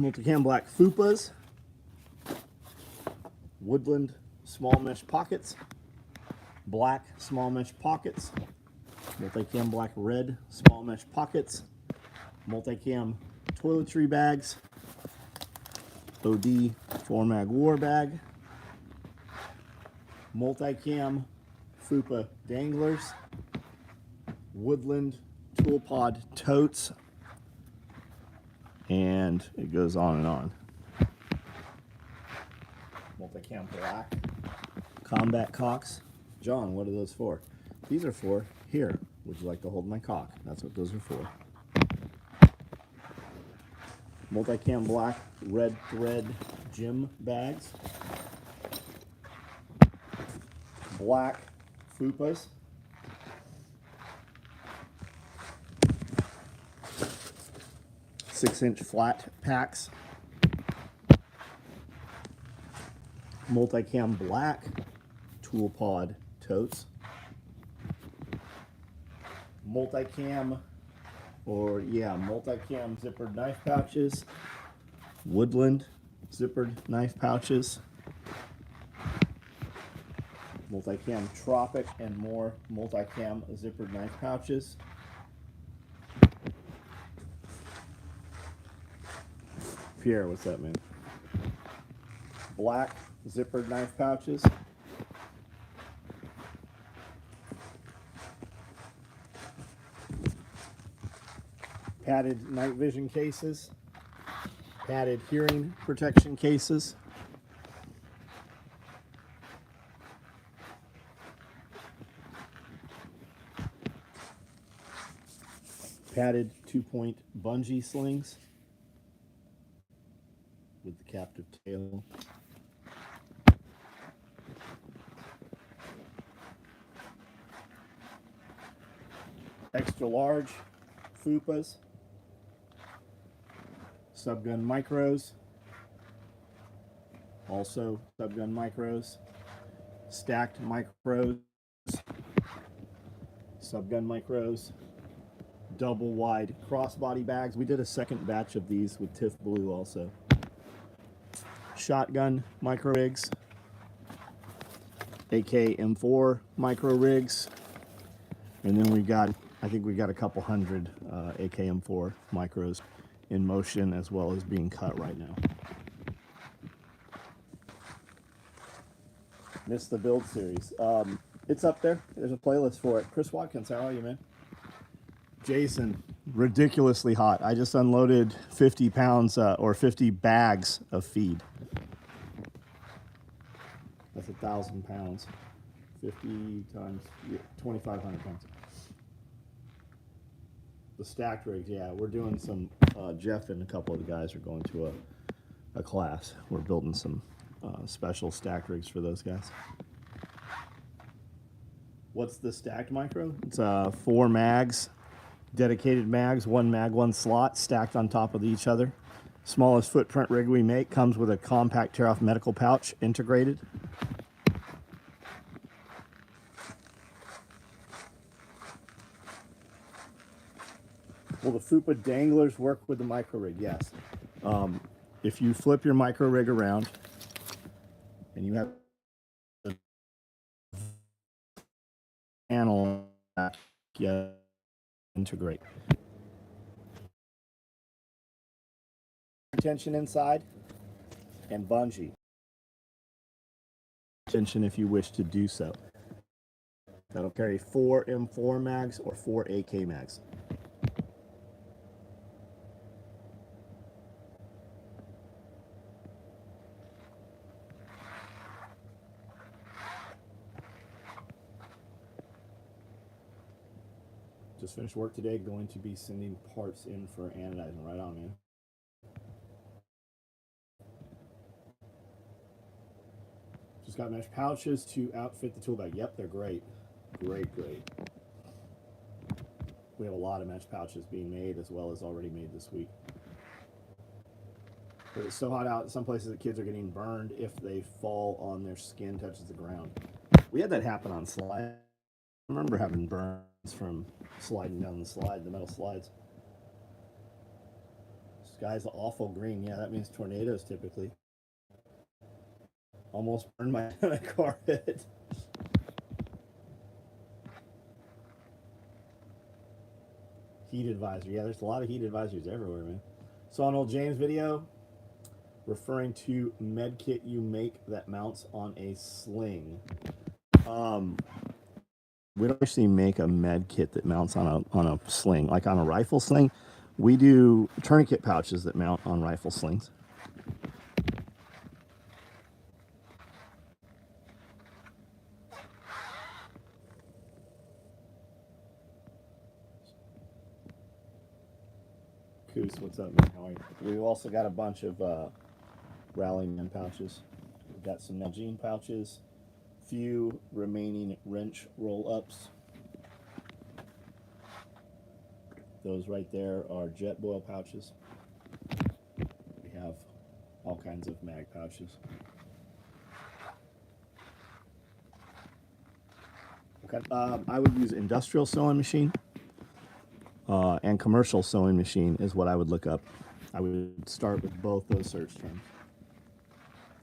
Multicam black fupas, woodland small mesh pockets, black small mesh pockets, multicam black red small mesh pockets, multicam toiletry bags, OD 4-mag war bag, multicam fupa danglers, woodland tool pod totes, and it goes on and on. Multicam black combat cocks. John, what are those for? These are for here. Would you like to hold my cock? That's what those are for. Multicam black red thread gym bags. Black fupas. Six-inch flat packs. Multicam black tool pod totes. Multicam zippered knife pouches. Woodland zippered knife pouches. Multicam Tropic and more multicam zippered knife pouches. Pierre, what's up, man? Black zippered knife pouches. Padded night vision cases. Padded hearing protection cases. Padded 2-point bungee slings with the captive tail. Extra large fupas. Subgun micros. Also subgun micros. Stacked micros. Subgun micros. Double wide crossbody bags. We did a second batch of these with TIFF Blue also. Shotgun micro rigs, AK M4 micro rigs, and then I think we got a couple hundred AK M4 micros in motion as well as being cut right now. Missed the build series. It's up there. There's a playlist for it. Chris Watkins, how are you, man? Jason, ridiculously hot. I just unloaded 50 pounds or 50 bags of feed. That's 1,000 pounds. 50 times 2,500 pounds. The stacked rigs, yeah, we're doing some. Jeff and a couple of the guys are going to a class. We're building some special stacked rigs for those guys. What's the stacked micro? It's 4 mags. Dedicated mags, 1 mag, 1 slot, stacked on top of each other. Smallest footprint rig we make comes with a compact tear-off medical pouch integrated. Will the FUPA danglers work with the micro rig? Yes. If you flip your micro rig around and you have a panel, yeah, integrate. Tension inside and bungee. Tension if you wish to do so. That'll carry 4 M4 mags or 4 AK mags. Just finished work today, going to be sending parts in for anodizing. Right on, man. Just got mesh pouches to outfit the tool bag. Yep, they're great. Great. We have a lot of mesh pouches being made as well as already made this week. But it's so hot out, some places the kids are getting burned if they fall on their skin, touches the ground. We had that happen on slide. I remember having burns from sliding down the slide, the metal slides. Sky's awful green. Yeah, that means tornadoes typically. Almost burned my car hit. Heat advisory. Yeah, there's a lot of heat advisories everywhere, man. Saw an old James video referring to med kit you make that mounts on a sling. We don't actually make a med kit that mounts on a sling, like on a rifle sling. We do tourniquet pouches that mount on rifle slings. Coos, what's up, man? How are you? We've also got a bunch of Rallyman pouches. We've got some Nalgene pouches, few remaining wrench roll-ups. Those right there are Jetboil pouches. We have all kinds of mag pouches. Okay. I would use industrial sewing machine and commercial sewing machine is what I would look up. I would start with both those search terms.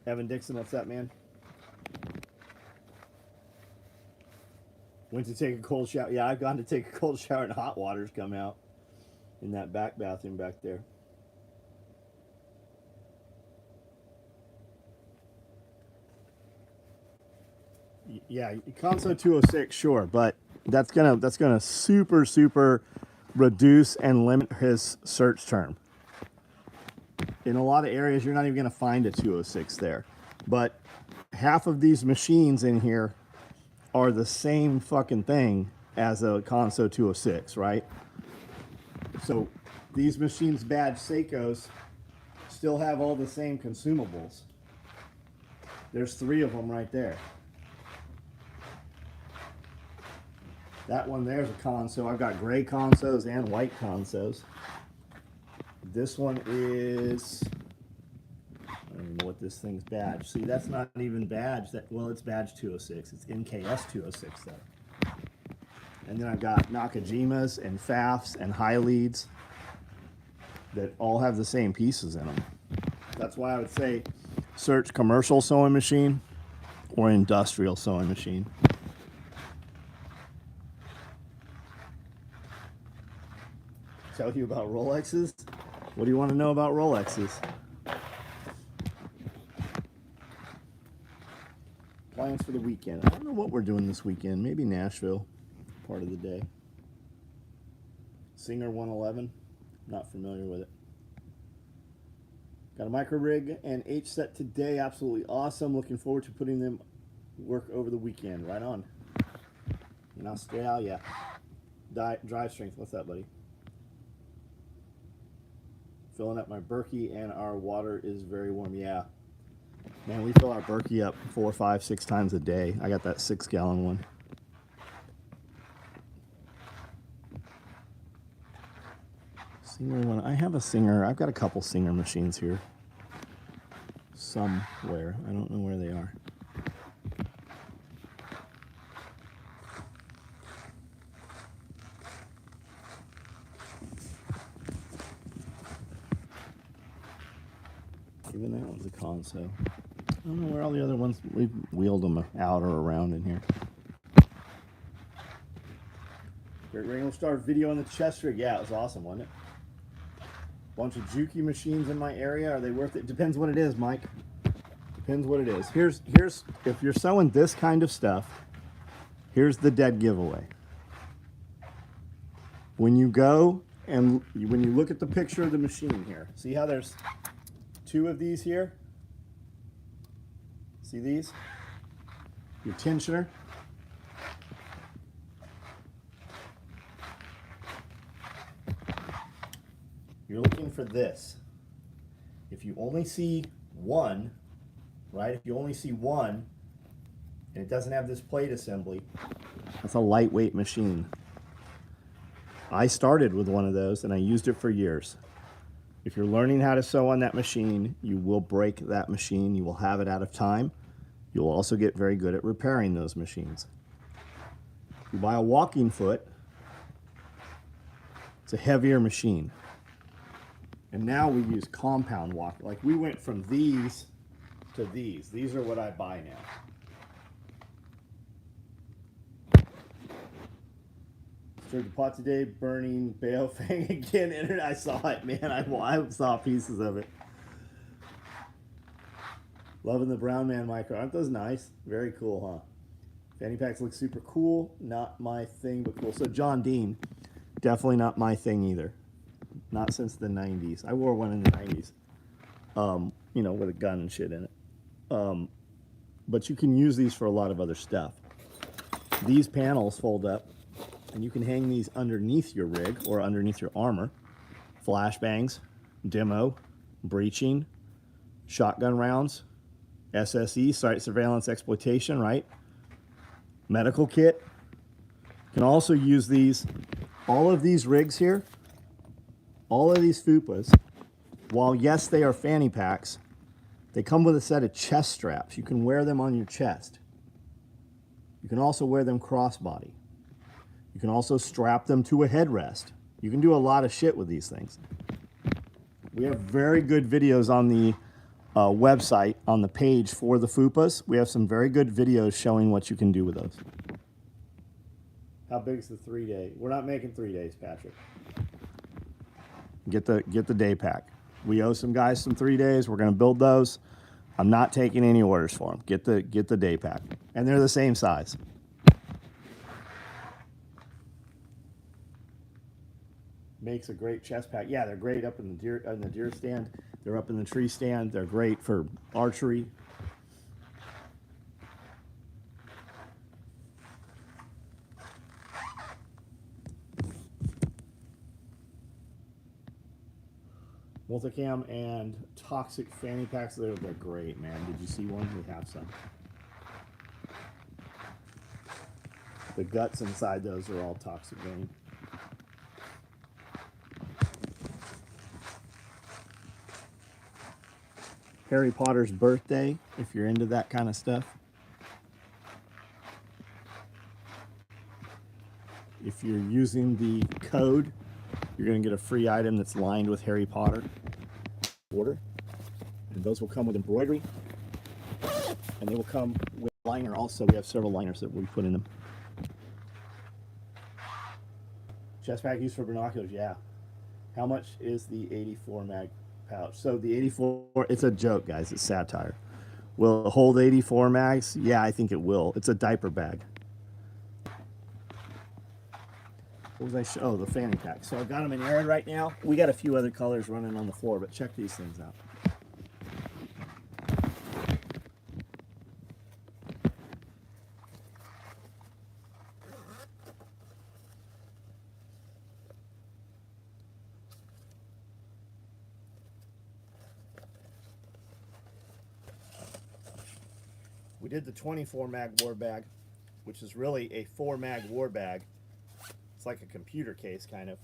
Evan Dixon, what's that, man? Went to take a cold shower. Yeah, I've gone to take a cold shower and hot water's come out in that back bathroom back there. Yeah, Conso 206, sure, but that's gonna super reduce and limit his search term. In a lot of areas, you're not even gonna find a 206 there. But half of these machines in here are the same fucking thing as a Conso 206, right? So these machines badge Seikos still have all the same consumables. There's 3 of them right there. That one there's a Conso. I've got gray Consos and white Consos. This one is, I don't even know what this thing's badge. See, that's not even badge. Well, it's badge 206. It's NKS 206 though. And then I've got Nakajimas and Fafs and high leads that all have the same pieces in them. That's why I would say search commercial sewing machine or industrial sewing machine. Tell you about Rolexes? What do you want to know about Rolexes? Plans for the weekend. I don't know what we're doing this weekend. Maybe Nashville, part of the day. Singer 111. Not familiar with it. Got a micro rig and H set today. Absolutely awesome. Looking forward to putting them work over the weekend. Right on. In Australia. Drive strength. What's that, buddy? Filling up my Berkey, and our water is very warm. Yeah. Man, we fill our Berkey up 4, 5, 6 times a day. I got that 6-gallon one. Singer one. I have a Singer. I've got a couple Singer machines here. Somewhere. I don't know where they are. Even that one's a Conso. I don't know where all the other ones, we've wheeled them out or around in here. Great Ringo Star video on the chest rig. Yeah, it was awesome, wasn't it? Bunch of Juki machines in my area. Are they worth it? Depends what it is, Mike. Depends what it is. Here's if you're sewing this kind of stuff, here's the dead giveaway. When you go and when you look at the picture of the machine here, see how there's 2 of these here? See these? Your tensioner. You're looking for this. If you only see one, right? If you only see one and it doesn't have this plate assembly, that's a lightweight machine. I started with one of those and I used it for years. If you're learning how to sew on that machine, you will break that machine. You will have it out of time. You'll also get very good at repairing those machines. If you buy a walking foot, it's a heavier machine. And now we use compound walk. Like we went from these to these. These are what I buy now. Stirred the pot today, burning Baofeng again. Internet, I saw it, man. I saw pieces of it. Loving the Brown Man micro. Aren't those nice? Very cool, huh? Fanny packs look super cool. Not my thing, but cool. So John Dean, definitely not my thing either. Not since the 90s. I wore one in the 90s, you know, with a gun and shit in it. But you can use these for a lot of other stuff. These panels fold up, and you can hang these underneath your rig or underneath your armor. Flashbangs, demo, breaching, shotgun rounds, SSE, site surveillance exploitation, right? Medical kit. You can also use these, all of these rigs here, all of these FUPAs, while yes, they are fanny packs, they come with a set of chest straps. You can wear them on your chest. You can also wear them crossbody. You can also strap them to a headrest. You can do a lot of shit with these things. We have very good videos on the website, on the page for the FUPAs. We have some very good videos showing what you can do with those. How big is the 3-day? We're not making 3 days, Patrick. Get the day pack. We owe some guys some 3 days. We're going to build those. I'm not taking any orders for them. Get the day pack, and they're the same size. Makes a great chest pack. Yeah, they're great up in the deer stand. They're up in the tree stand. They're great for archery. Multicam and toxic fanny packs, they're great, man. Did you see one? We have some. The guts inside those are all toxic vein. Harry Potter's birthday, if you're into that kind of stuff. If you're using the code, you're going to get a free item that's lined with Harry Potter. Order. And those will come with embroidery. And they will come with liner also. We have several liners that we put in them. Chest pack used for binoculars, yeah. How much is the 84 mag pouch? So the 84, it's a joke, guys. It's satire. Will it hold 84 mags? Yeah, I think it will. It's a diaper bag. What was I oh, the fanny pack. So I've got them in air right now. We got a few other colors running on the floor, but check these things out. We did the 24 mag war bag, which is really a 4 mag war bag. It's like a computer case, kind of.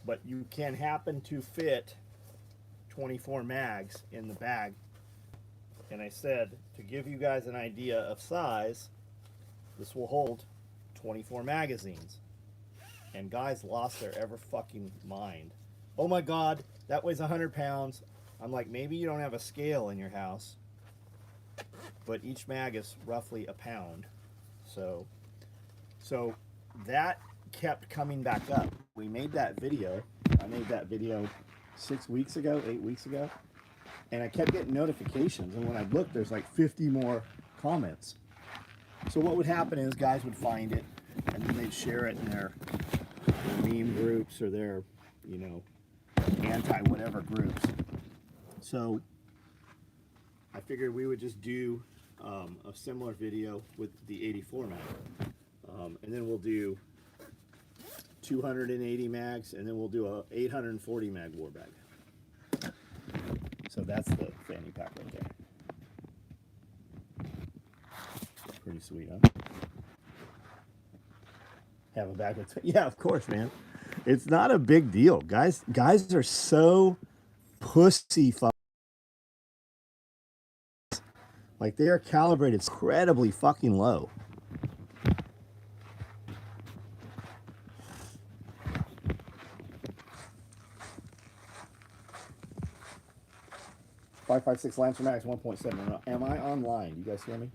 But you can happen to fit 24 mags in the bag. And I said, to give you guys an idea of size, this will hold 24 magazines. And guys lost their ever fucking mind. Oh my God, that weighs 100 pounds. I'm like, maybe you don't have a scale in your house, but each mag is roughly a pound. So that kept coming back up. We made that video. I made that video 6 weeks ago, 8 weeks ago, and I kept getting notifications. And when I looked, there's like 50 more comments. So what would happen is guys would find it, and then they'd share it in their meme groups or their, you know, anti-whatever groups. So I figured we would just do a similar video with the 84 mag, and then we'll do 280 mags, and then we'll do a 840 mag war bag. So that's the fanny pack right there. Pretty sweet, huh? Have a bag with, yeah, of course, man. It's not a big deal, guys. Guys are so pussy fuck. Like, they are calibrated incredibly fucking low. 5.56 Lancer Max 1.7. Am I online? You guys hear me?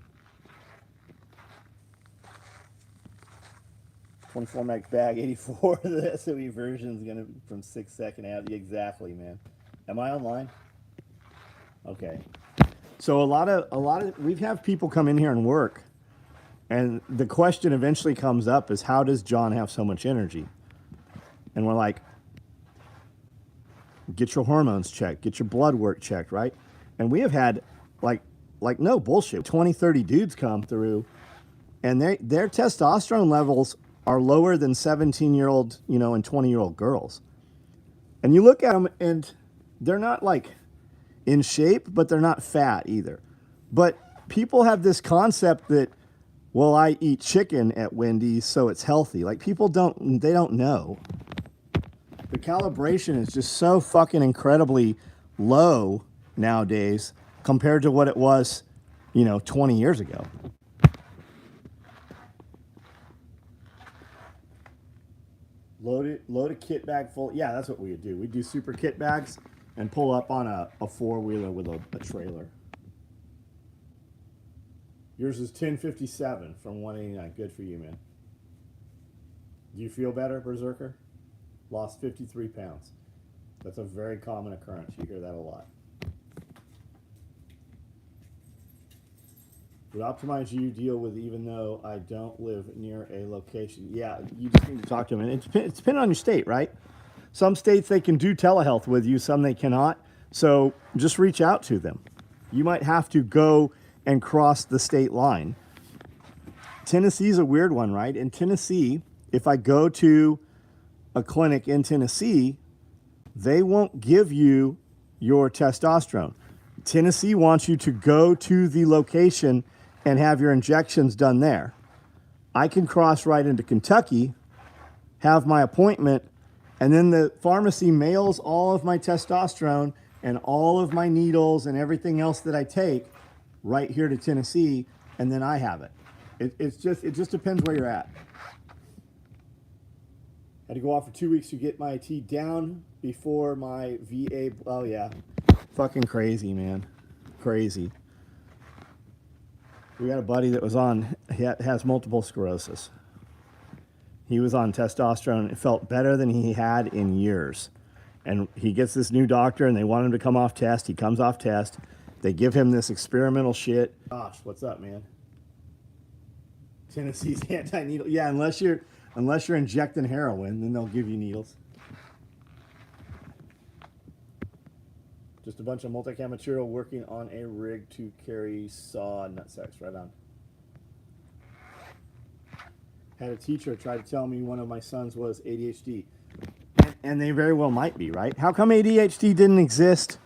24 mag bag, 84. The SOE version is gonna from 6-second out. Exactly, man. Am I online? Okay. So a lot of we have people come in here and work, and the question eventually comes up is, how does John have so much energy? And we're like, get your hormones checked, get your blood work checked, right? And we have had like no bullshit, 20, 30 dudes come through, and their testosterone levels are lower than 17-year-old, and 20-year-old girls. And you look at them and they're not like in shape, but they're not fat either. But people have this concept that, well, I eat chicken at Wendy's, so it's healthy. Like, people don't know. The calibration is just so fucking incredibly low nowadays compared to what it was, 20 years ago. Load a kit bag full. Yeah, that's what we would do. We'd do super kit bags and pull up on a four-wheeler with a trailer. Yours is 1057 from 189. Good for you, man. Do you feel better, Berserker? Lost 53 pounds. That's a very common occurrence. You hear that a lot. Would Optimize you deal with even though I don't live near a location? Yeah, you just need to talk to them. And it's depending on your state, right? Some states they can do telehealth with you, some they cannot. So just reach out to them. You might have to go and cross the state line. Tennessee's a weird one, right? In Tennessee, if I go to a clinic in Tennessee, they won't give you your testosterone. Tennessee wants you to go to the location and have your injections done there. I can cross right into Kentucky, have my appointment, and then the pharmacy mails all of my testosterone and all of my needles and everything else that I take right here to Tennessee, and then I have it. It just depends where you're at. Had to go off for 2 weeks to get my T down before my VA. Oh yeah, fucking crazy, man, crazy. We got a buddy that was on, has multiple sclerosis. He was on testosterone. It felt better than he had in years. And he gets this new doctor and they want him to come off test. He comes off test. They give him this experimental shit. Gosh, what's up, man? Tennessee's anti-needle. Yeah, unless you're injecting heroin, then they'll give you needles. Just a bunch of multicam material working on a rig to carry saw nutsacks. Right on. Had a teacher try to tell me one of my sons was ADHD. And they very well might be, right? How come ADHD didn't exist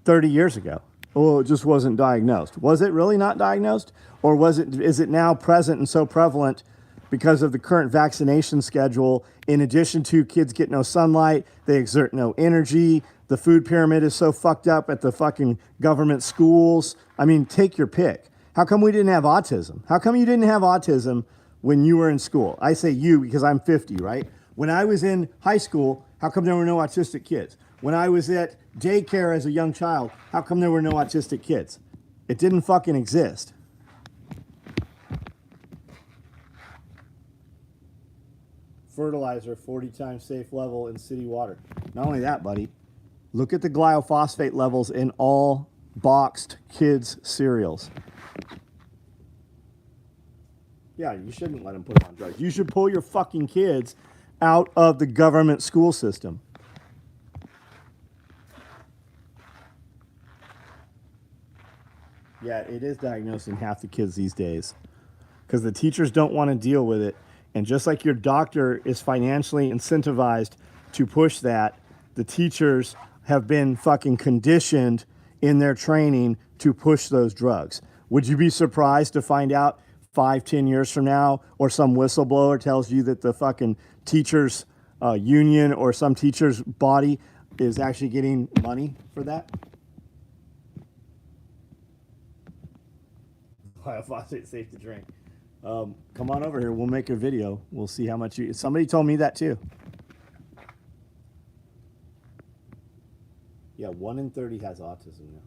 30 years ago? Oh, it just wasn't diagnosed. Was it really not diagnosed? Or is it now present and so prevalent because of the current vaccination schedule? In addition to kids get no sunlight, they exert no energy. The food pyramid is so fucked up at the fucking government schools. I mean, take your pick. How come we didn't have autism? How come you didn't have autism when you were in school? I say you because I'm 50, right? When I was in high school, how come there were no autistic kids? When I was at daycare as a young child, how come there were no autistic kids? It didn't fucking exist. Fertilizer, 40 times safe level in city water. Not only that, buddy, look at the glyphosate levels in all boxed kids' cereals. Yeah, you shouldn't let them put them on drugs. You should pull your fucking kids out of the government school system. Yeah, it is diagnosing half the kids these days because the teachers don't want to deal with it. And just like your doctor is financially incentivized to push that, the teachers have been fucking conditioned in their training to push those drugs. Would you be surprised to find out 5-10 years from now, or some whistleblower tells you that the fucking teachers union or some teacher's body is actually getting money for that? Glyphosate safe to drink. Come on over here. We'll make a video. We'll see how much you... Somebody told me that too. Yeah, 1 in 30 has autism now.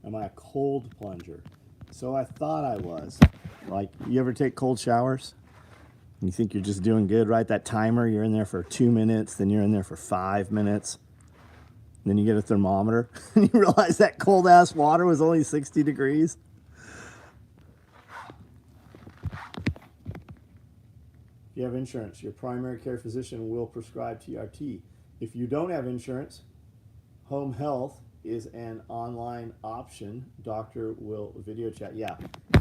Am I a cold plunger? So I thought I was. Like, you ever take cold showers? You think you're just doing good, right? That timer, you're in there for 2 minutes, then you're in there for 5 minutes. Then you get a thermometer and you realize that cold ass water was only 60 degrees. If you have insurance, your primary care physician will prescribe TRT. If you don't have insurance, home health is an online option. Doctor will video chat. Yeah,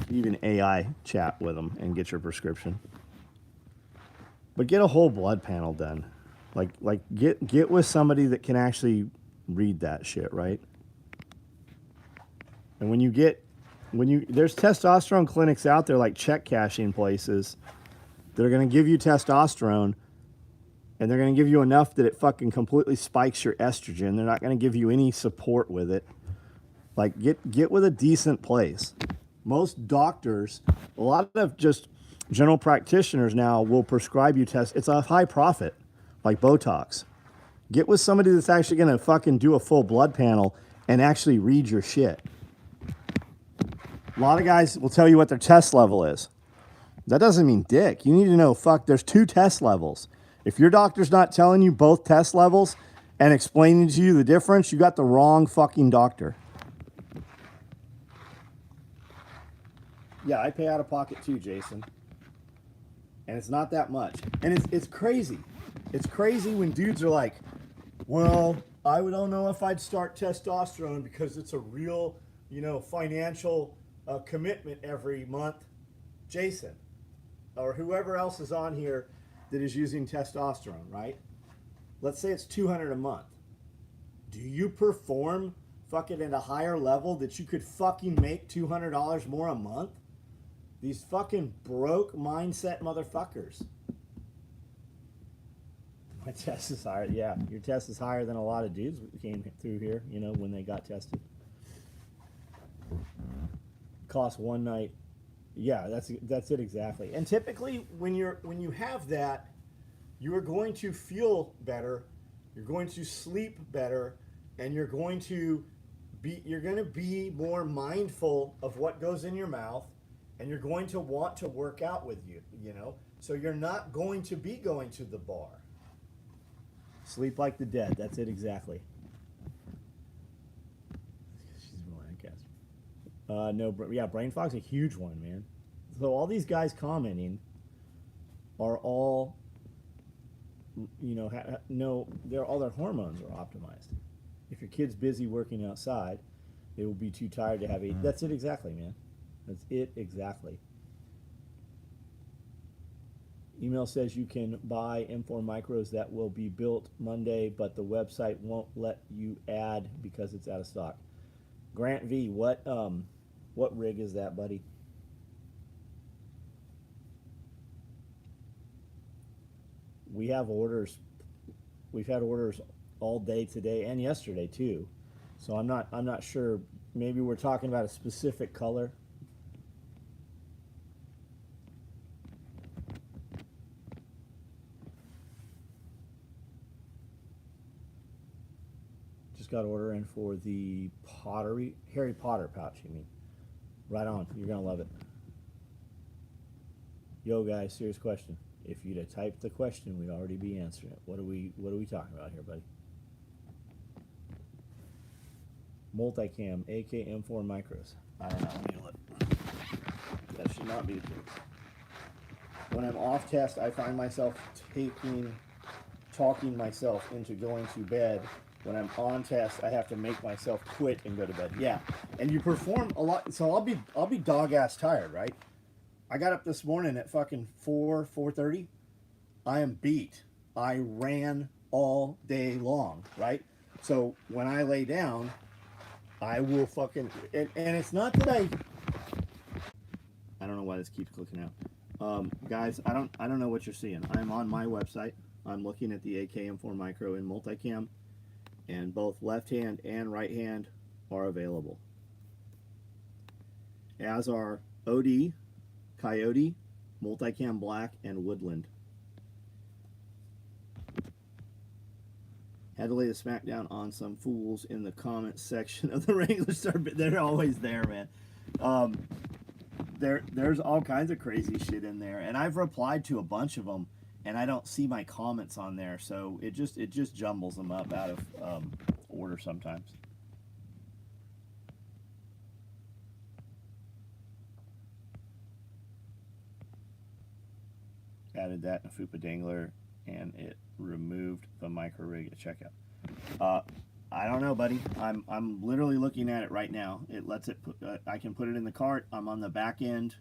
even AI chat with them and get your prescription. But get a whole blood panel done. Like get with somebody that can actually read that shit, right? And there's testosterone clinics out there, like check cashing places, that are going to give you testosterone, and they're going to give you enough that it fucking completely spikes your estrogen. They're not going to give you any support with it. Like, get with a decent place. Most doctors, a lot of just general practitioners now will prescribe you test. It's a high profit, like Botox. Get with somebody that's actually going to fucking do a full blood panel and actually read your shit. A lot of guys will tell you what their test level is. That doesn't mean dick. You need to know, there's 2 test levels. If your doctor's not telling you both test levels and explaining to you the difference, you got the wrong fucking doctor. Yeah, I pay out of pocket too, Jason. And it's not that much. And it's crazy. It's crazy when dudes are like, well, I don't know if I'd start testosterone because it's a real, financial commitment every month. Jason, or whoever else is on here that is using testosterone, right? Let's say it's $200 a month. Do you perform fucking at a higher level that you could fucking make $200 more a month? These fucking broke mindset motherfuckers. My test is higher. Yeah, your test is higher than a lot of dudes who came through here, when they got tested. Cost one night. Yeah, that's it exactly. And typically when you have that, you are going to feel better, you're going to sleep better, and you're going to be more mindful of what goes in your mouth, and you're going to want to work out with you, So you're not going to be going to the bar. Sleep like the dead. That's it exactly. She's Lancaster. No, brain fog's a huge one, man. So all these guys commenting are all, all their hormones are optimized. If your kid's busy working outside, they will be too tired to have a. That's it exactly, man. That's it exactly. Email says you can buy M4 micros that will be built Monday, but the website won't let you add because it's out of stock. Grant V, what rig is that, buddy? We have orders. We've had orders all day today and yesterday too. So I'm not sure. Maybe we're talking about a specific color. Just got order in for the Harry Potter pouch, you mean? Right on. You're gonna love it. Yo guys, serious question. If you'd have typed the question, we'd already be answering it. What are we talking about here, buddy? Multicam, AK M4 micros. I don't know. Let me look. That should not be the case. When I'm off test, I find myself talking myself into going to bed. When I'm on test, I have to make myself quit and go to bed. Yeah, and you perform a lot. So I'll be dog ass tired, right? I got up this morning at fucking 4:30. I am beat. I ran all day long, right? So when I lay down, I will fucking and it's not that I don't know why this keeps clicking out. Guys, I don't know what you're seeing. I'm on my website. I'm looking at the AKM4 Micro in multicam, and both left hand and right hand are available, as are OD, Coyote, Multicam Black, and Woodland. Had to lay the smackdown on some fools in the comments section of the Wrangler Star. They're always there, man. There's all kinds of crazy shit in there, and I've replied to a bunch of them, and I don't see my comments on there, so it just jumbles them up out of order sometimes. Added that in a Fupa Dangler, and it removed the micro rig at checkout. I don't know, buddy. I'm literally looking at it right now. It lets it put, I can put it in the cart. I'm on the back end,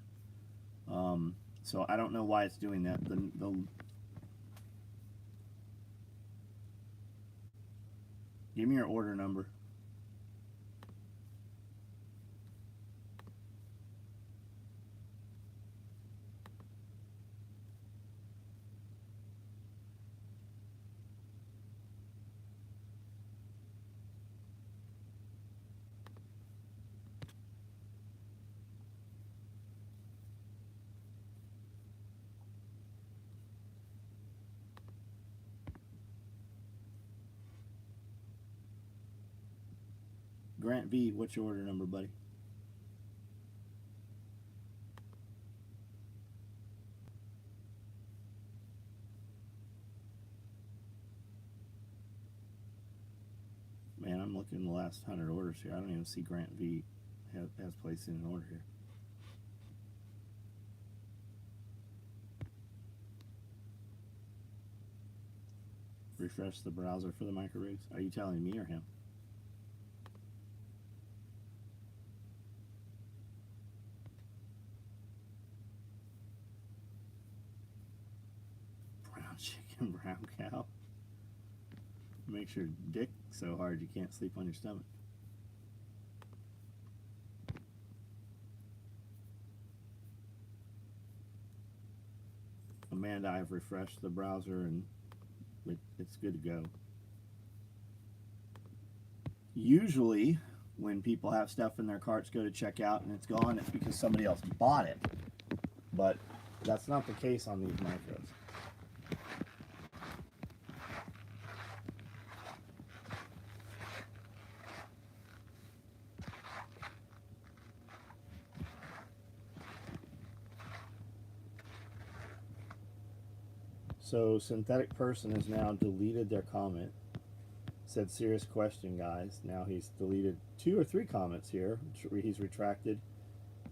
so I don't know why it's doing that. Give me your order number. Grant V, what's your order number, buddy? Man, I'm looking at the last 100 orders here. I don't even see Grant V has placed in an order here. Refresh the browser for the micro rigs. Are you telling me or him? Brown chicken, brown cow. Makes your dick so hard you can't sleep on your stomach. Amanda, I've refreshed the browser and it's good to go. Usually, when people have stuff in their carts, go to checkout and it's gone, it's because somebody else bought it. But that's not the case on these micros. So Synthetic Person has now deleted their comment. Said serious question, guys. Now he's deleted 2 or 3 comments here. He's retracted,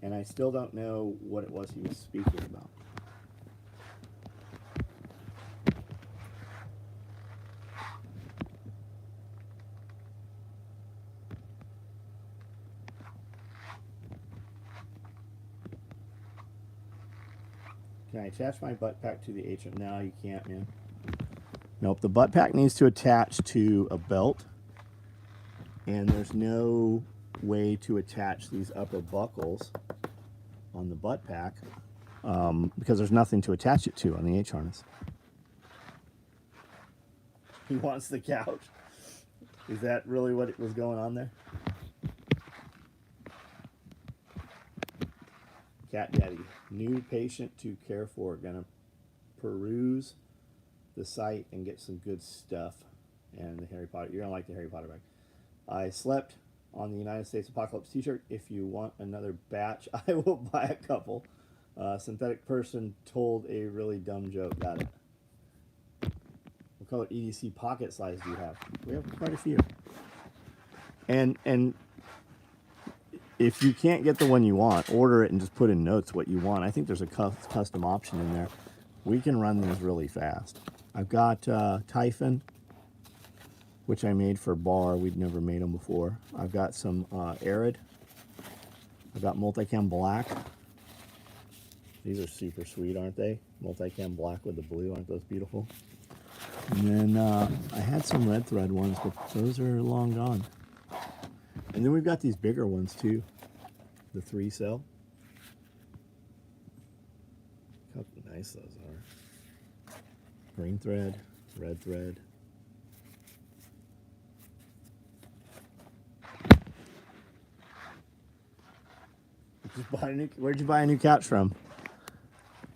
and I still don't know what it was he was speaking about. Can I attach my butt pack to the HM? No, you can't, man. Nope, the butt pack needs to attach to a belt, and there's no way to attach these upper buckles on the butt pack because there's nothing to attach it to on the H harness. He wants the couch. Is that really what was going on there? Cat Daddy, new patient to care for. Gonna peruse the site and get some good stuff. And the Harry Potter, you're gonna like the Harry Potter bag. I slept on the United States Apocalypse t-shirt. If you want another batch, I will buy a couple. Synthetic Person told a really dumb joke. Got it. What color EDC pocket size do you have? We have quite a few. And if you can't get the one you want, order it and just put in notes what you want. I think there's a custom option in there. We can run these really fast. I've got Typhon, which I made for Bar. We'd never made them before. I've got some Arid. I've got Multicam Black. These are super sweet, aren't they? Multicam Black with the blue. Aren't those beautiful? And then I had some red thread ones, but those are long gone. And then we've got these bigger ones too, the 3 cell. nice those are. Green thread, red thread. Where'd you buy a new couch from?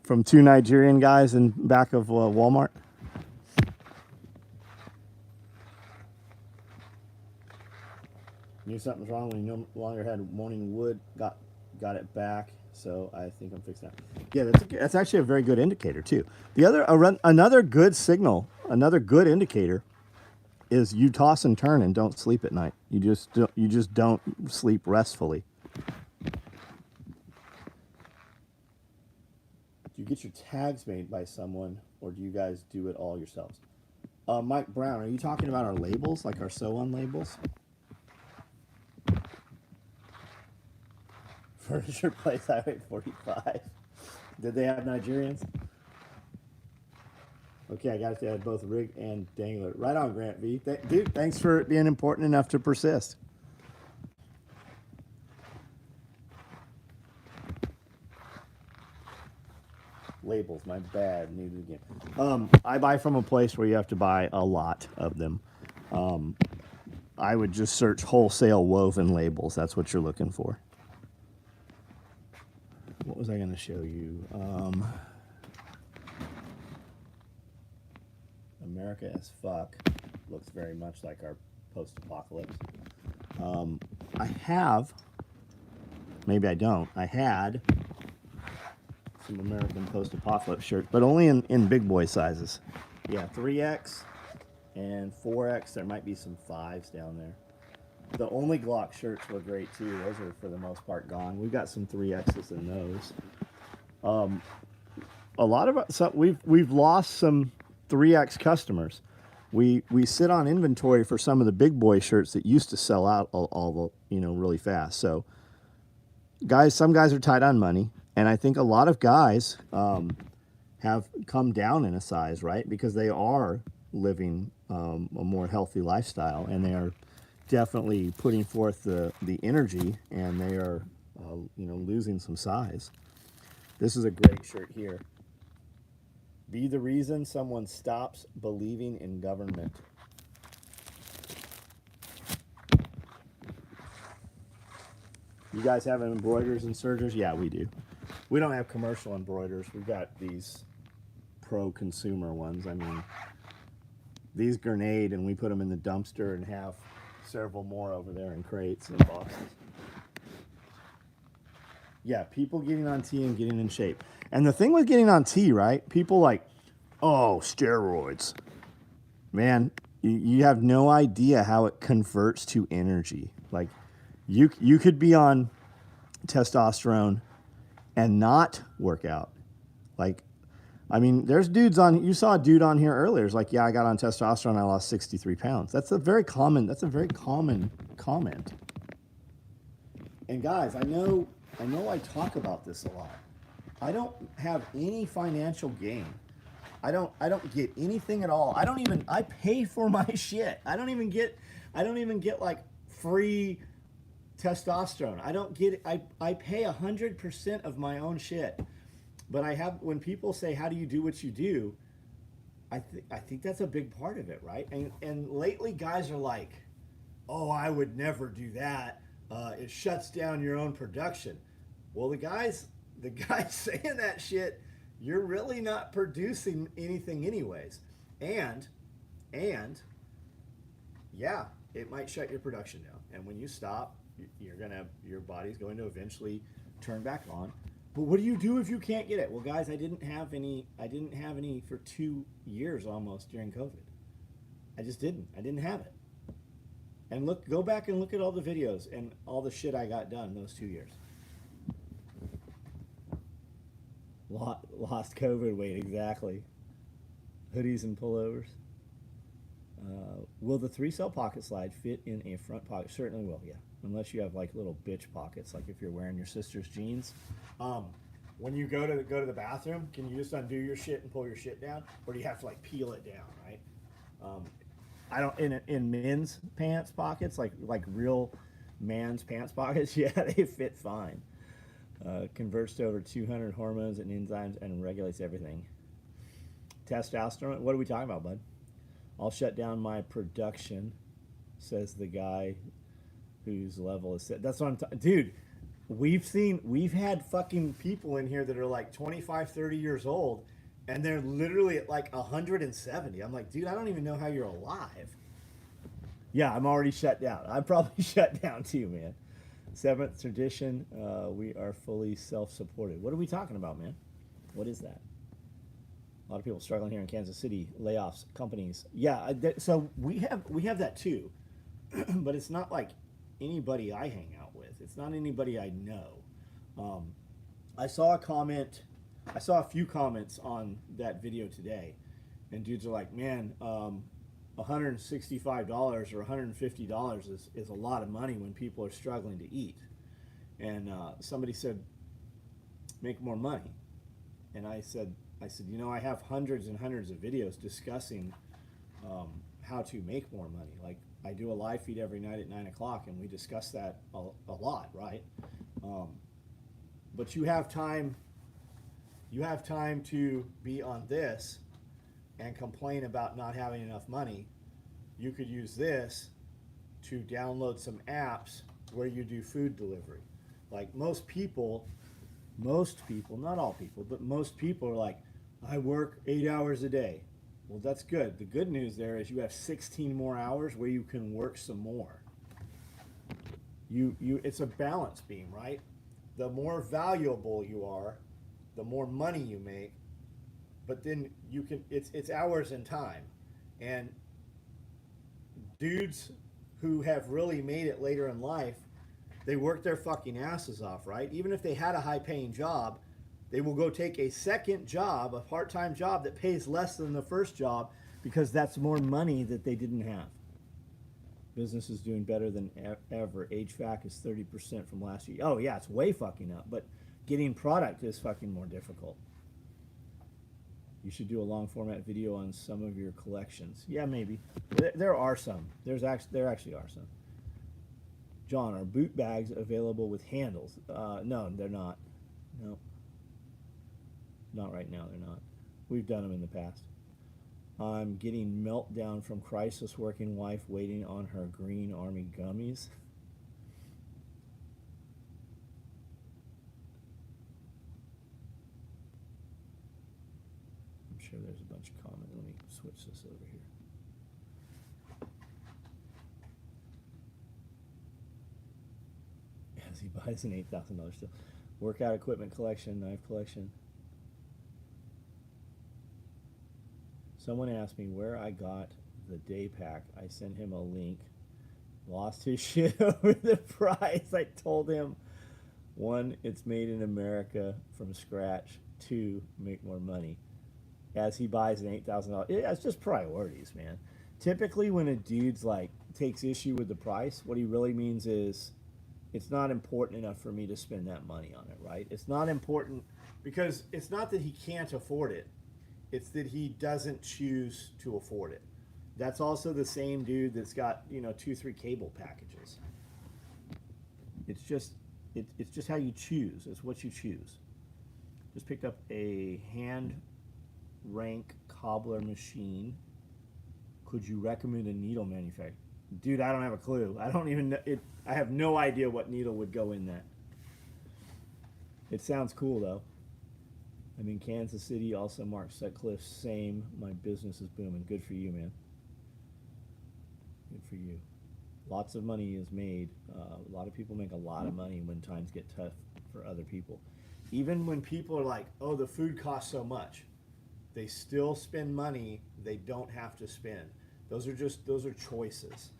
From two Nigerian guys in back of Walmart? Knew something's wrong when you no longer had morning wood. Got it back, so I think I'm fixing that. Yeah, that's actually a very good indicator too. Another good signal, another good indicator, is you toss and turn and don't sleep at night. You just don't sleep restfully. Do you get your tags made by someone, or do you guys do it all yourselves? Mike Brown, are you talking about our labels, like our sew-on labels? Furniture Place Highway 45. Did they have Nigerians? Okay, I got to add both rig and dangler. Right on, Grant V. Dude, thanks for being important enough to persist. Labels, my bad. Need it again. I buy from a place where you have to buy a lot of them. I would just search wholesale woven labels. That's what you're looking for. What was I going to show you? America as fuck looks very much like our post-apocalypse. I have, maybe I don't. I had some American post-apocalypse shirts, but only in big boy sizes. Yeah, 3X and 4X. There might be some 5s down there. The only Glock shirts were great too. Those are for the most part gone. We've got some 3Xs in those. A lot of so we've lost some 3X customers. We sit on inventory for some of the big boy shirts that used to sell out all really fast. So some guys are tight on money. And I think a lot of guys have come down in a size, right? Because they are living a more healthy lifestyle, and they are definitely putting forth the energy, and they are losing some size. This is a great shirt here. Be the reason someone stops believing in government. You guys have embroiders and sergers? Yeah, we do. We don't have commercial embroiders. We've got these pro-consumer ones. I mean, these grenade, and we put them in the dumpster and have several more over there in crates and boxes. Yeah, people getting on T and getting in shape. And the thing with getting on T, right? People like, oh, steroids. Man, you have no idea how it converts to energy. Like, you could be on testosterone and not work out. Like, I mean, there's dudes on, you saw a dude on here earlier. It's like, yeah, I got on testosterone, I lost 63 pounds. That's a very common comment. And guys, I know I talk about this a lot. I don't have any financial gain. I don't get anything at all. I pay for my shit. I don't even get like free testosterone. I pay 100% of my own shit. But when people say, how do you do what you do? I think that's a big part of it, right? And lately guys are like, oh, I would never do that. It shuts down your own production. Well, the guys saying that shit, you're really not producing anything anyways. And yeah, it might shut your production down. And when you stop, your body's going to eventually turn back on. But what do you do if you can't get it? Well, guys, I didn't have any for 2 years almost during COVID. I just didn't. I didn't have it. And go back and look at all the videos and all the shit I got done those 2 years. Lost COVID weight, exactly. Hoodies and pullovers. Will the 3-cell pocket slide fit in a front pocket? Certainly will, yeah. Unless you have like little bitch pockets, like if you're wearing your sister's jeans. When you go to the bathroom, can you just undo your shit and pull your shit down, or do you have to like peel it down, right? I don't in men's pants pockets, like real man's pants pockets. Yeah, they fit fine. Converts to over 200 hormones and enzymes and regulates everything. Testosterone. What are we talking about, bud? I'll shut down my production, says the guy whose level is set. That's what I'm talking. Dude, we've had fucking people in here that are like 25, 30 years old, and they're literally at like 170. I'm like, dude, I don't even know how you're alive. Yeah, I'm already shut down. I'm probably shut down too, man. Seventh tradition, we are fully self-supported. What are we talking about, man? What is that? A lot of people struggling here in Kansas City, layoffs, companies. Yeah, so we have that too, but it's not like anybody I hang out with. It's not anybody I know. I saw a comment. I saw a few comments on that video today, and dudes are like, "Man, $165 or $150 is a lot of money when people are struggling to eat." And somebody said, "Make more money," and I said, you know, I have hundreds and hundreds of videos discussing how to make more money. Like, I do a live feed every night at 9 o'clock, and we discuss that a lot, right? But you have time. You have time to be on this and complain about not having enough money. You could use this to download some apps where you do food delivery. Like most people, not all people, but most people are like, I work 8 hours a day. Well, that's good. The good news there is you have 16 more hours where you can work some more. It's a balance beam, right? The more valuable you are, the more money you make, but then it's hours and time. And dudes who have really made it later in life, they work their fucking asses off, right? Even if they had a high paying job, they will go take a second job, a part-time job that pays less than the first job because that's more money that they didn't have. Business is doing better than ever. HVAC is 30% from last year. Oh yeah, it's way fucking up, but getting product is fucking more difficult. You should do a long format video on some of your collections. Yeah, maybe. There are some. There actually are some. John, are boot bags available with handles? No, they're not. No. Not right now, they're not. We've done them in the past. I'm getting meltdown from crisis working wife waiting on her Green Army gummies. I'm sure there's a bunch of comments. Let me switch this over here. As he buys an $8,000 still. Workout equipment collection, knife collection. Someone asked me where I got the day pack. I sent him a link. Lost his shit over the price. I told him, 1, it's made in America from scratch. 2, make more money. As he buys an $8,000. Yeah, it's just priorities, man. Typically, when a dude's like takes issue with the price, what he really means is it's not important enough for me to spend that money on it, right? It's not important because it's not that he can't afford it. It's that he doesn't choose to afford it. That's also the same dude that's got, 2-3 cable packages. It's just how you choose. It's what you choose. Just picked up a hand rank cobbler machine. Could you recommend a needle manufacturer? Dude, I don't have a clue. I don't even know it. I have no idea what needle would go in that. It sounds cool though. I'm in Kansas City, also Mark Sutcliffe, same. My business is booming. Good for you, man. Good for you. Lots of money is made. A lot of people make a lot of money when times get tough for other people. Even when people are like, oh, the food costs so much, they still spend money they don't have to spend. Those are choices.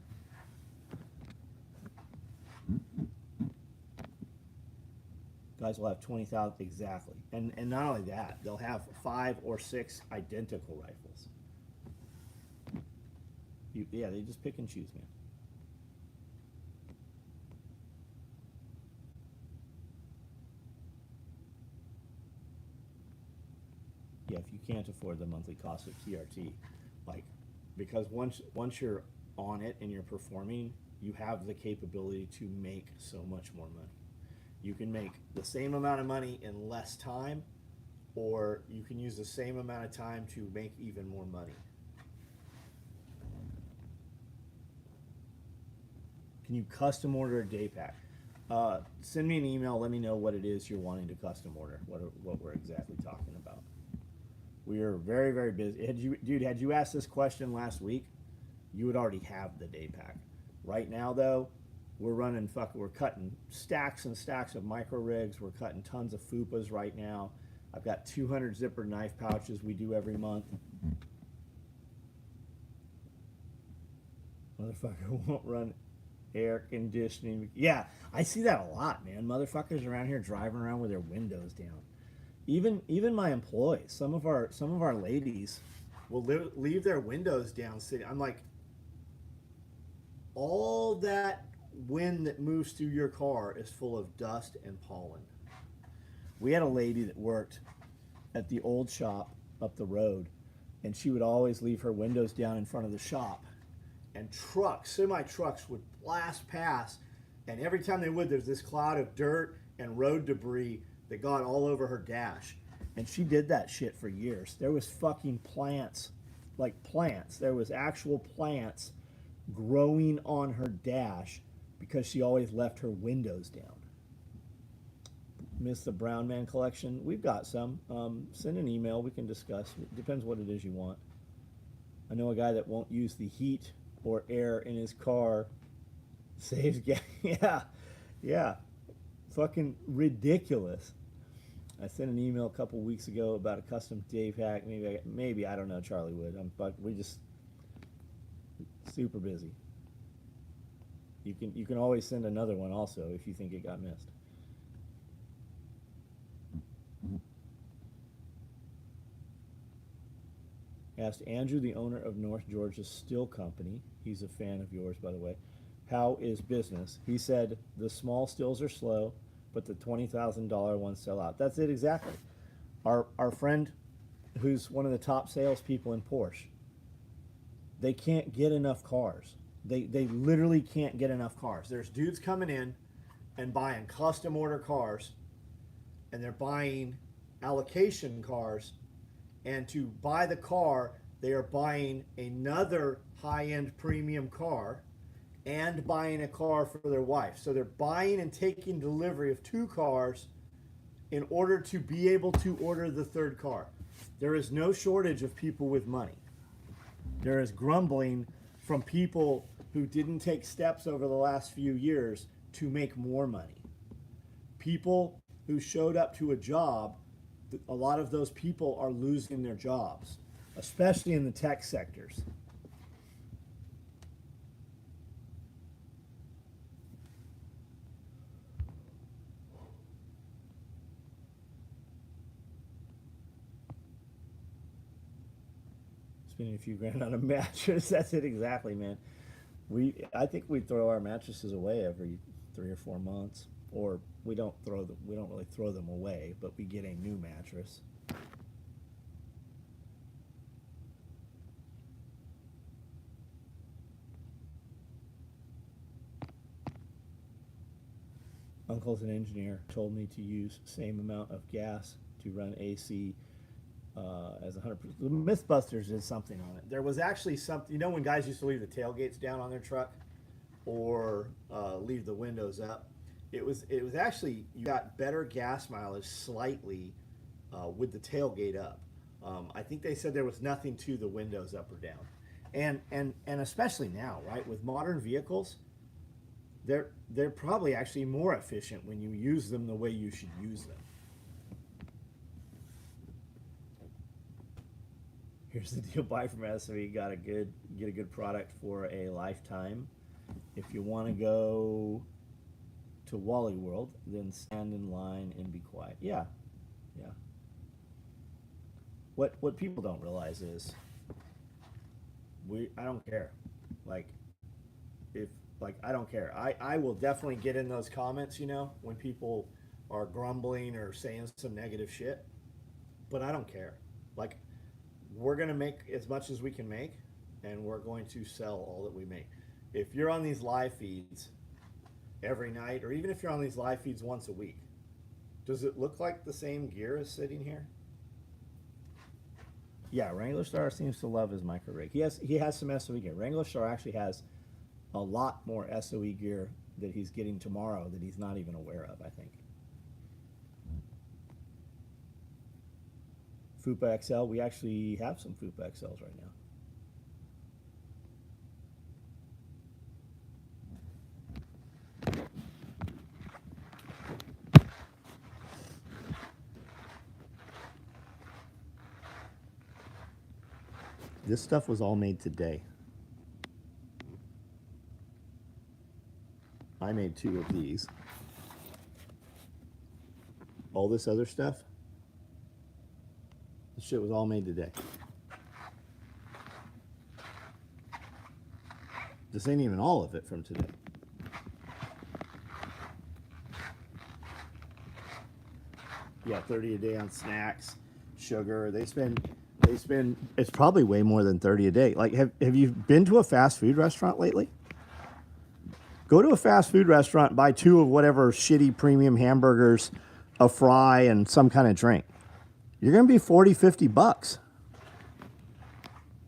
Guys will have 20,000 exactly, and not only that, they'll have 5 or 6 identical rifles. Yeah, they just pick and choose, man. Yeah, if you can't afford the monthly cost of TRT, like, because once you're on it and you're performing, you have the capability to make so much more money. You can make the same amount of money in less time, or you can use the same amount of time to make even more money. Can you custom order a day pack? Send me an email. Let me know what it is you're wanting to custom order. What we're exactly talking about. We are very, very busy. Had you asked this question last week, you would already have the day pack. Right now, though, we're cutting stacks and stacks of micro rigs. We're cutting tons of FUPAs right now. I've got 200 zipper knife pouches we do every month. Motherfucker won't run air conditioning. Yeah, I see that a lot, man. Motherfuckers around here driving around with their windows down. Even my employees, some of our ladies will leave their windows down sitting. I'm like, all that wind that moves through your car is full of dust and pollen. We had a lady that worked at the old shop up the road, and she would always leave her windows down in front of the shop, and semi trucks would blast past, and every time they would, there's this cloud of dirt and road debris that got all over her dash. And she did that shit for years. There was fucking plants, like plants. There was actual plants growing on her dash because she always left her windows down. Miss the Brown Man collection? We've got some. Send an email. We can discuss. It depends what it is you want. I know a guy that won't use the heat or air in his car. Saves gas. Yeah. Fucking ridiculous. I sent an email a couple weeks ago about a custom day pack. Maybe I don't know. Charlie would. We just super busy. You can always send another one also if you think it got missed. Asked Andrew, the owner of North Georgia Steel Company. He's a fan of yours, by the way. How is business? He said the small stills are slow, but the $20,000 ones sell out. That's it exactly. Our friend, who's one of the top salespeople in Porsche, they can't get enough cars. They literally can't get enough cars. There's dudes coming in and buying custom order cars, and they're buying allocation cars, and to buy the car, they are buying another high-end premium car and buying a car for their wife. So they're buying and taking delivery of two cars in order to be able to order the third car. There is no shortage of people with money. There is grumbling from people who didn't take steps over the last few years to make more money. People who showed up to a job, a lot of those people are losing their jobs, especially in the tech sectors. Spending a few grand on a mattress. That's it exactly, man. I think we throw our mattresses away every 3 or 4 months, or we don't really throw them away, but we get a new mattress. Uncle's an engineer. Told me to use same amount of gas to run AC as 100%. The Mythbusters did something on it. There was actually something, when guys used to leave the tailgates down on their truck or leave the windows up. It was actually, you got better gas mileage slightly with the tailgate up. I think they said there was nothing to the windows up or down. And especially now, right, with modern vehicles, they're probably actually more efficient when you use them the way you should use them. Here's the deal: buy from SME, get a good product for a lifetime. If you want to go to Wally World, then stand in line and be quiet. Yeah. What people don't realize is I don't care. I don't care. I will definitely get in those comments, when people are grumbling or saying some negative shit. But I don't care. We're going to make as much as we can make, and we're going to sell all that we make. If you're on these live feeds every night, or even if you're on these live feeds once a week, does it look like the same gear is sitting here? Yeah, Wrangler Star seems to love his micro rig. He has some SOE gear. Wrangler Star actually has a lot more SOE gear that he's getting tomorrow that he's not even aware of, I think. Fupa XL, we actually have some Fupa XLs right now. This stuff was all made today. I made 2 of these. All this other stuff, this shit was all made today. This ain't even all of it from today. Yeah, 30 a day on snacks, sugar. They spend it's probably way more than 30 a day. Like have you been to a fast food restaurant lately? Go to a fast food restaurant, buy 2 of whatever shitty premium hamburgers, a fry, and some kind of drink. You're going to be 40, 50 bucks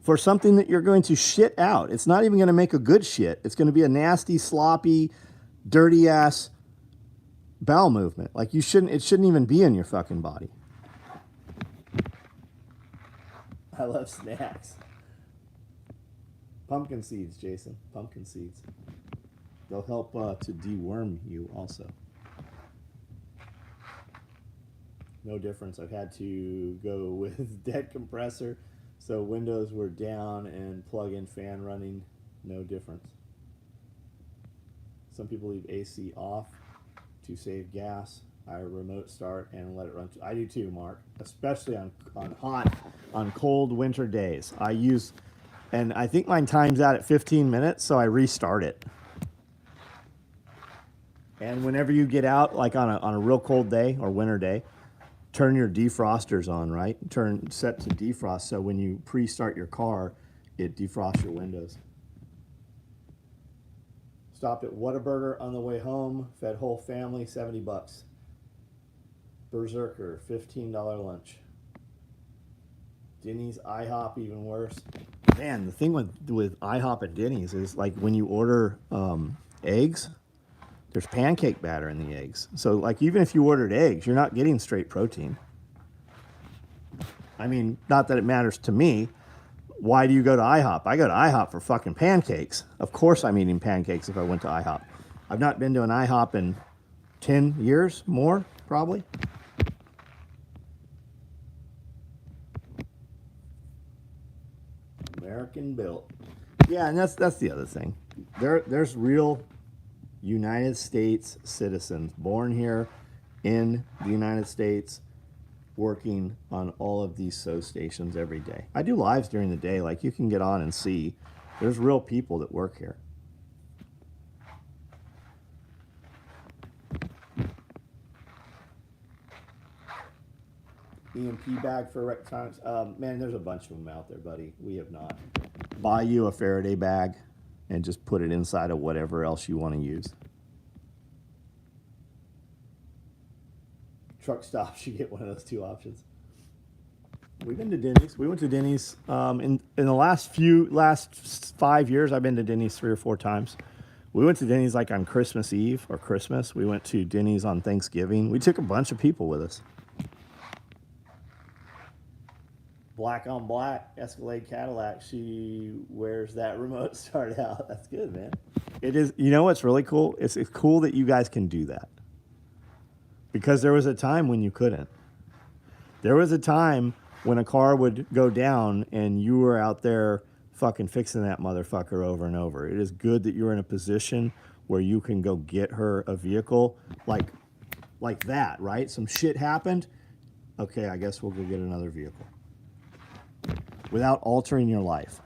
for something that you're going to shit out. It's not even going to make a good shit. It's going to be a nasty, sloppy, dirty ass bowel movement. Like it shouldn't even be in your fucking body. I love snacks. Pumpkin seeds, Jason. Pumpkin seeds. They'll help to deworm you also. No difference. I've had to go with dead compressor, so windows were down and plug-in fan running. No difference. Some people leave AC off to save gas. I remote start and let it run. I do too, Mark. Especially on cold winter days. And I think mine times out at 15 minutes, so I restart it. And whenever you get out, like on a real cold day or winter day, turn your defrosters on, right? Set to defrost, so when you pre-start your car, it defrosts your windows. Stopped at Whataburger on the way home, fed whole family, 70 bucks. Berserker, $15 lunch. Denny's, IHOP, even worse. Man, the thing with IHOP and Denny's is like when you order eggs, there's pancake batter in the eggs. So like even if you ordered eggs, you're not getting straight protein. I mean, not that it matters to me. Why do you go to IHOP? I go to IHOP for fucking pancakes. Of course I'm eating pancakes if I went to IHOP. I've not been to an IHOP in 10 years, more probably. American built. Yeah, and that's the other thing. There's real United States citizens born here in the United States working on all of these SO stations every day. I do lives during the day, like you can get on and see. There's real people that work here. EMP bag for electronics. Man, there's a bunch of them out there, buddy. We have not. Buy you a Faraday bag and just put it inside of whatever else you want to use. Truck stops, you get one of those 2 options. We've been to Denny's. We went to Denny's in the last 5 years. I've been to Denny's 3 or 4 times. We went to Denny's like on Christmas Eve or Christmas. We went to Denny's on Thanksgiving. We took a bunch of people with us. Black on black Escalade Cadillac. She wears that remote start out. That's good, man. It is. You know what's really cool? It's cool that you guys can do that. Because there was a time when you couldn't. There was a time when a car would go down and you were out there fucking fixing that motherfucker over and over. It is good that you're in a position where you can go get her a vehicle like that, right? Some shit happened. Okay, I guess we'll go get another vehicle. Without altering your life.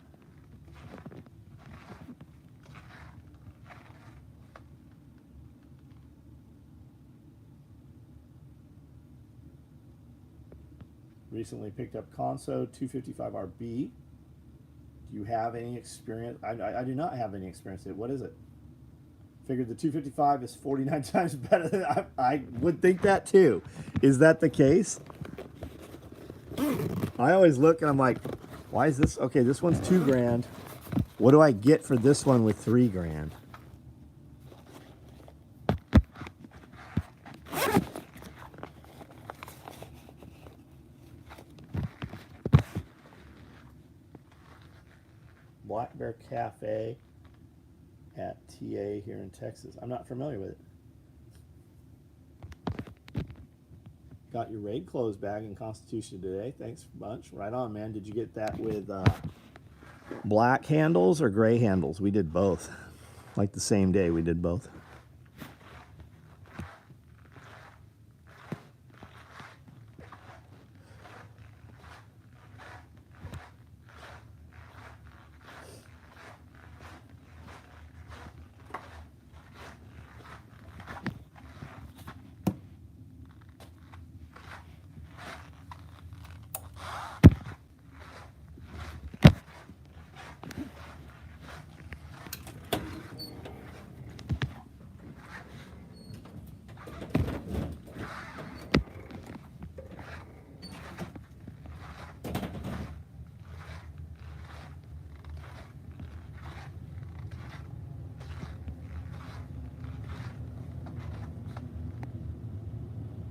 Recently picked up Conso 255RB. Do you have any experience? I do not have any experience with it. What is it? Figured the 255 is 49 times better than I would think that too. Is that the case? I always look and I'm like, why is this? Okay, this one's $2,000. What do I get for this one with $3,000? Black Bear Cafe at TA here in Texas. I'm not familiar with it. Got your raid clothes bag in Constitution today. Thanks a bunch. Right on, man. Did you get that with black handles or gray handles? We did both. Like the same day, we did both.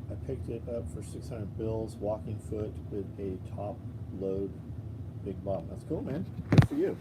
I picked it up for 600 bills, walking foot with a top load big bottom. That's cool, man. Good for you.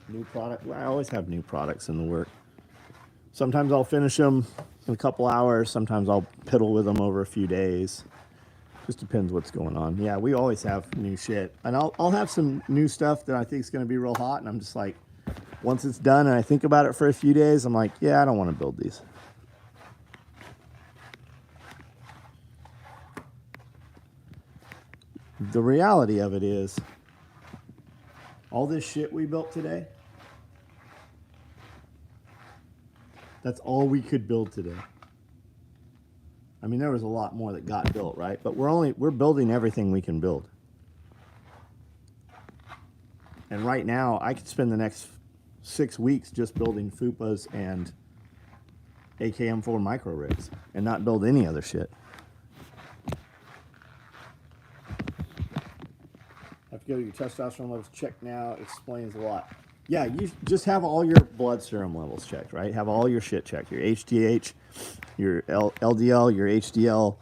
New product. Well, I always have new products in the work. Sometimes I'll finish them in a couple hours. Sometimes I'll piddle with them over a few days. Just depends what's going on. Yeah, we always have new shit. And I'll have some new stuff that I think is going to be real hot. And I'm just like, once it's done and I think about it for a few days, I'm like, yeah, I don't want to build these. The reality of it is, all this shit we built today, that's all we could build today. I mean, there was a lot more that got built, right? But we're building everything we can build. And right now, I could spend the next 6 weeks just building FUPAs and AKM4 micro rigs and not build any other shit. Have to go to your testosterone levels checked now. Explains a lot. Yeah, you just have all your blood serum levels checked, right? Have all your shit checked. Your HDH, your LDL, your HDL,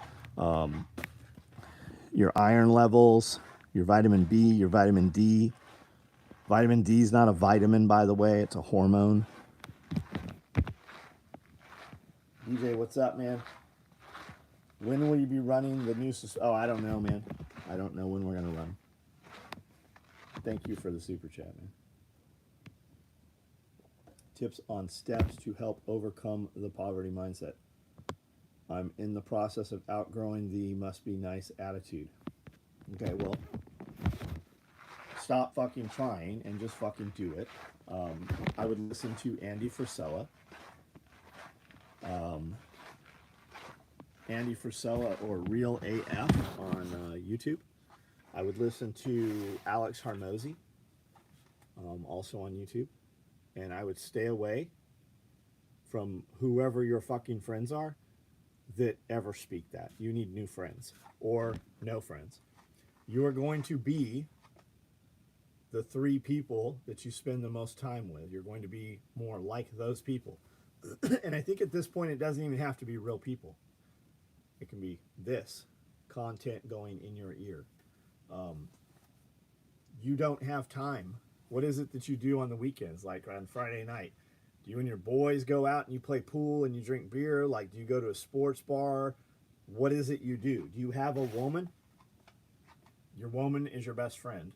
your iron levels, your vitamin B, your vitamin D. Vitamin D is not a vitamin, by the way. It's a hormone. DJ, what's up, man? When will you be running the new... Oh, I don't know, man. I don't know when we're going to run. Thank you for the super chat, man. Tips on steps to help overcome the poverty mindset. I'm in the process of outgrowing the must be nice attitude. Okay, well, stop fucking trying and just fucking do it. I would listen to Andy Frisella. Andy Frisella or Real AF on YouTube. I would listen to Alex Hormozi, also on YouTube. And I would stay away from whoever your fucking friends are that ever speak that. You need new friends or no friends. You are going to be the 3 people that you spend the most time with. You're going to be more like those people. And I think at this point, it doesn't even have to be real people. It can be this content going in your ear. You don't have time. What is it that you do on the weekends, like on Friday night? Do you and your boys go out and you play pool and you drink beer? Like, do you go to a sports bar? What is it you do? Do you have a woman? Your woman is your best friend.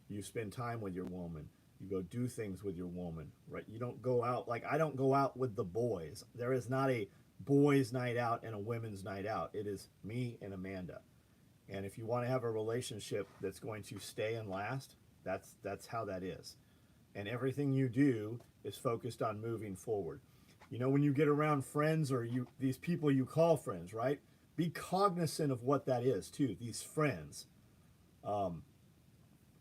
You spend time with your woman. You go do things with your woman, right? You don't go out, like I don't go out with the boys. There is not a boys' night out and a women's night out. It is me and Amanda. And if you want to have a relationship that's going to stay and last, that's how that is. And everything you do is focused on moving forward. You know, when you get around friends or you these people you call friends, right? Be cognizant of what that is too. These friends,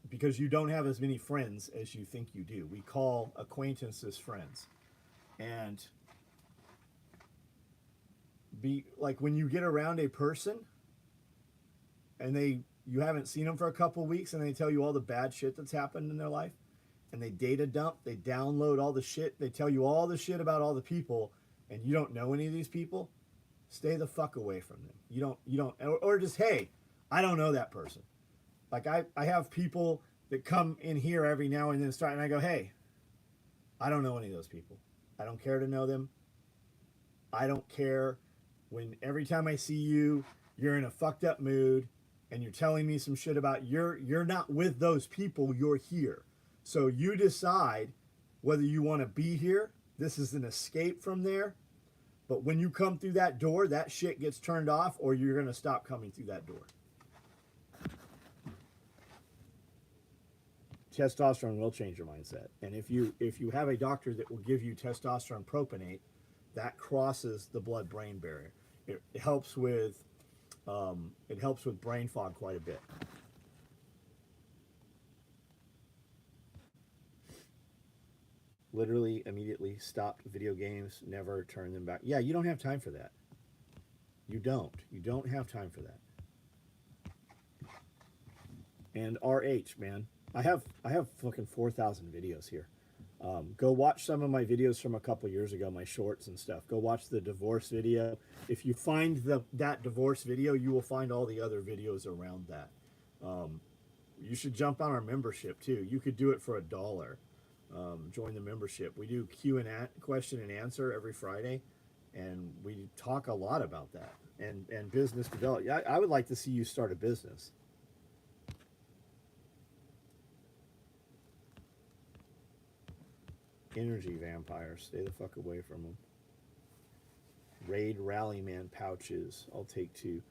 because you don't have as many friends as you think you do. We call acquaintances friends, and be like when you get around a person and you haven't seen them for a couple of weeks and they tell you all the bad shit that's happened in their life, and they data dump, they download all the shit, they tell you all the shit about all the people, and you don't know any of these people, stay the fuck away from them. You don't or just, hey, I don't know that person. Like I have people that come in here every now and then start, and I go, hey, I don't know any of those people. I don't care to know them. I don't care when every time I see you, you're in a fucked up mood and you're telling me some shit about you're not with those people, you're here. So you decide whether you want to be here. This is an escape from there. But when you come through that door, that shit gets turned off, or you're going to stop coming through that door. Testosterone will change your mindset. And if you have a doctor that will give you testosterone propionate, that crosses the blood-brain barrier. It helps with brain fog quite a bit. Literally immediately stopped video games, never turned them back. Yeah, you don't have time for that. You don't have time for that. And RH, man, I have fucking 4,000 videos here. Go watch some of my videos from a couple years ago, my shorts and stuff. Go watch the divorce video. If you find that divorce video, you will find all the other videos around that. You should jump on our membership too. You could do it for $1. Join the membership. We do Q&A, question and answer every Friday, and we talk a lot about that and business development. I would like to see you start a business. Energy vampires, stay the fuck away from them. Raid Rally Man pouches, I'll take 2.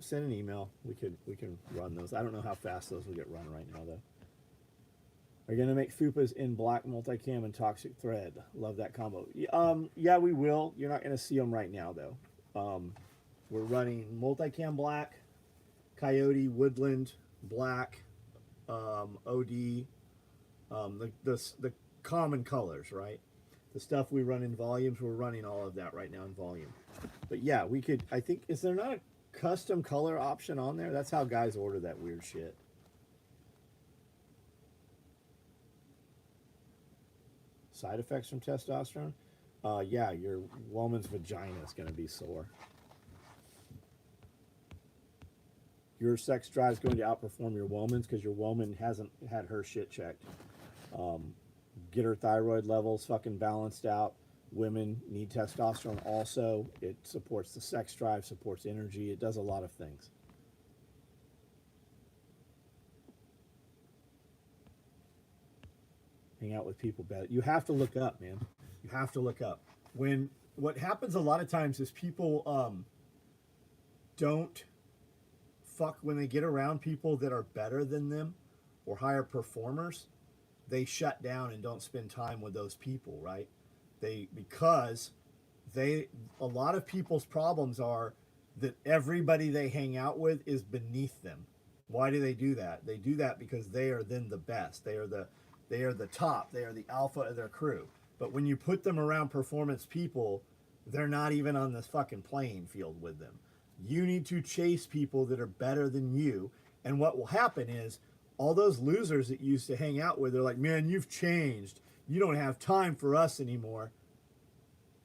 Send an email. We can run those. I don't know how fast those will get run right now though. Are you gonna make fupas in black multicam and toxic thread? Love that combo. Yeah, we will. You're not gonna see them right now though. We're running multicam black, coyote, woodland, black, OD, the common colors, right? The stuff we run in volumes, we're running all of that right now in volume. But yeah, we could, I think, is there not a custom color option on there? That's how guys order that weird shit. Side effects from testosterone? Yeah, your woman's vagina is going to be sore. Your sex drive is going to outperform your woman's because your woman hasn't had her shit checked. Get her thyroid levels fucking balanced out. Women need testosterone also. It supports the sex drive, supports energy. It does a lot of things. Hang out with people better. You have to look up, man. You have to look up. What happens a lot of times is people don't fuck when they get around people that are better than them or higher performers. They shut down and don't spend time with those people, right? Because a lot of people's problems are that everybody they hang out with is beneath them. Why do they do that? They do that because they are then the best. They are the top. They are the alpha of their crew. But when you put them around performance people, they're not even on this fucking playing field with them. You need to chase people that are better than you. And what will happen is all those losers that you used to hang out with, they're like, man, you've changed. You don't have time for us anymore.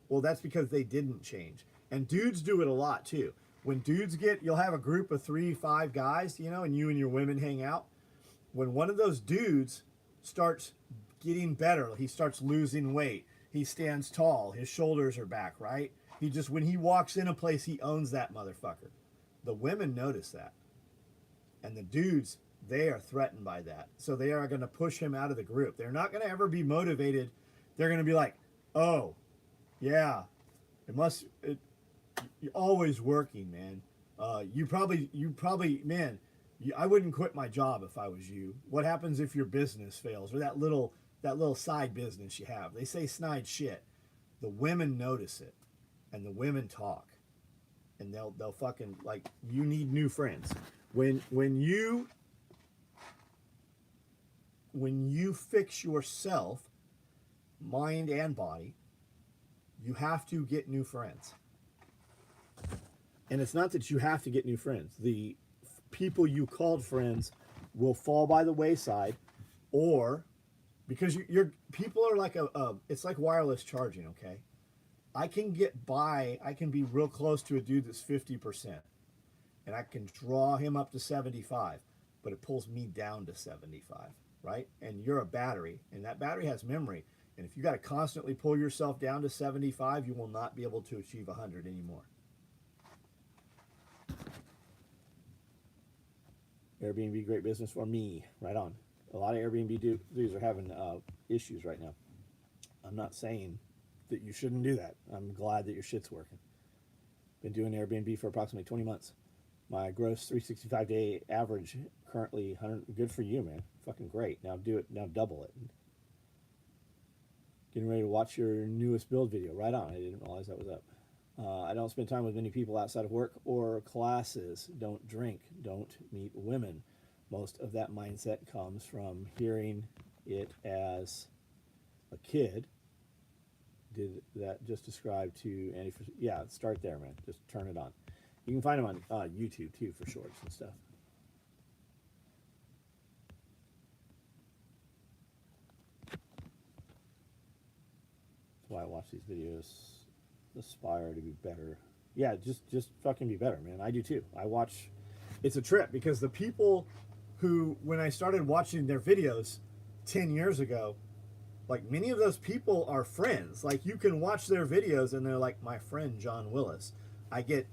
Well, that's because they didn't change. And dudes do it a lot too. When dudes you'll have a group of 3, 5 guys, you know, and you and your women hang out. When one of those dudes starts getting better, he starts losing weight, he stands tall, his shoulders are back, right? When he walks in a place, he owns that motherfucker. The women notice that. And the dudes, they are threatened by that. So they are going to push him out of the group. They're not going to ever be motivated. They're going to be like, oh, yeah, You're always working, man. You probably, man. I wouldn't quit my job if I was you. What happens if your business fails or that little side business you have? They say snide shit. The women notice it, and the women talk, and they'll fucking like. You need new friends. When you fix yourself, mind and body, you have to get new friends. And it's not that you have to get new friends. The people you called friends will fall by the wayside, or because you're people are like it's like wireless charging. Okay, I can get by. I can be real close to a dude that's 50%, and I can draw him up to 75, but it pulls me down to 75, right? And you're a battery, and that battery has memory. And if you got to constantly pull yourself down to 75, you will not be able to achieve 100 anymore. Airbnb, great business for me. Right on. A lot of Airbnb dudes are having issues right now. I'm not saying that you shouldn't do that. I'm glad that your shit's working. Been doing Airbnb for approximately 20 months. My gross 365 day average currently 100. Good for you, man. Fucking great. Now do it. Now double it. Getting ready to watch your newest build video. Right on. I didn't realize that was up. I don't spend time with many people outside of work or classes. Don't drink. Don't meet women. Most of that mindset comes from hearing it as a kid. Did that just describe to Andy? Yeah, start there, man. Just turn it on. You can find them on YouTube too for shorts and stuff. That's why I watch these videos. Aspire to be better. Yeah, just fucking be better, man. I do too. I watch. It's a trip because the people who, when I started watching their videos 10 years ago, like many of those people are friends. Like you can watch their videos and they're like my friend John Willis. I get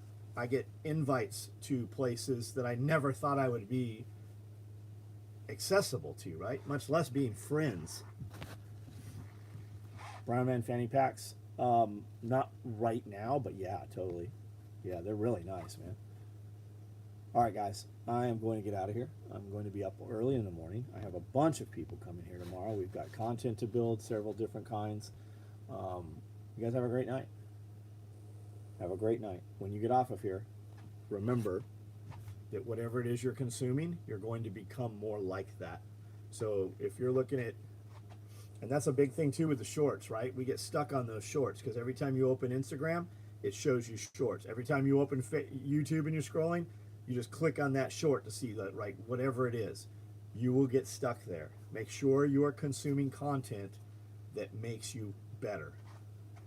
invites to places that I never thought I would be accessible to, right? Much less being friends. Brown Man fanny packs. Not right now, but yeah, totally. Yeah, they're really nice, man. All right, guys, I am going to get out of here. I'm going to be up early in the morning. I have a bunch of people coming here tomorrow. We've got content to build, several different kinds. You guys have a great night. Have a great night. When you get off of here, remember that whatever it is you're consuming, you're going to become more like that. So if you're looking at, and that's a big thing too with the shorts, right? We get stuck on those shorts because every time you open Instagram, it shows you shorts. Every time you open YouTube and you're scrolling, you just click on that short to see that, right? Whatever it is, you will get stuck there. Make sure you are consuming content that makes you better.